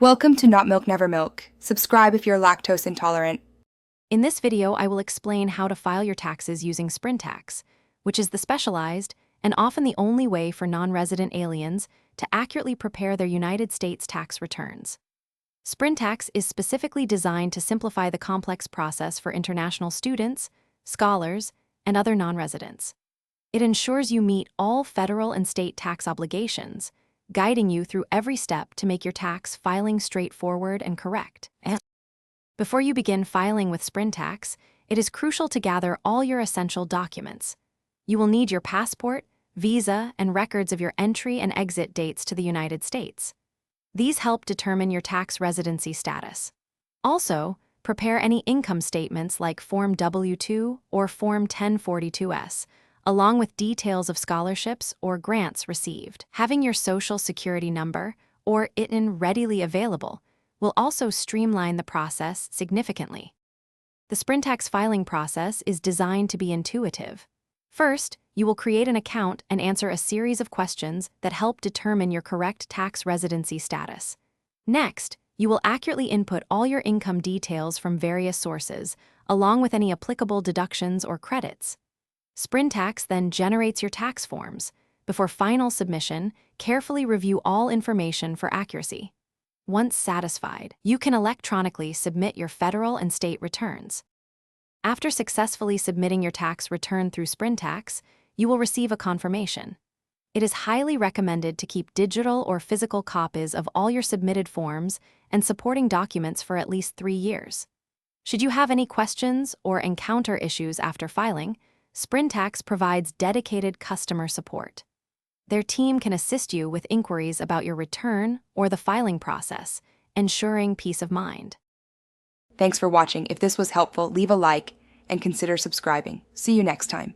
Welcome to Not Milk Never Milk. Subscribe if you're lactose intolerant. In this video, I will explain how to file your taxes using Sprintax, which is the specialized and often the only way for non-resident aliens to accurately prepare their United States tax returns. Sprintax is specifically designed to simplify the complex process for international students, scholars, and other non-residents. It ensures you meet all federal and state tax obligations, guiding you through every step to make your tax filing straightforward and correct. Before you begin filing with Sprintax, it is crucial to gather all your essential documents. You will need your passport, visa, and records of your entry and exit dates to the United States. These help determine your tax residency status. Also, prepare any income statements like Form W-2 or Form 1042-S, along with details of scholarships or grants received. Having your Social Security number, or ITIN, readily available will also streamline the process significantly. The Sprintax filing process is designed to be intuitive. First, you will create an account and answer a series of questions that help determine your correct tax residency status. Next, you will accurately input all your income details from various sources, along with any applicable deductions or credits. Sprintax then generates your tax forms. Before final submission, carefully review all information for accuracy. Once satisfied, you can electronically submit your federal and state returns. After successfully submitting your tax return through Sprintax, you will receive a confirmation. It is highly recommended to keep digital or physical copies of all your submitted forms and supporting documents for at least 3 years. Should you have any questions or encounter issues after filing, Sprintax provides dedicated customer support. Their team can assist you with inquiries about your return or the filing process, ensuring peace of mind. Thanks for watching. If this was helpful, leave a like and consider subscribing. See you next time.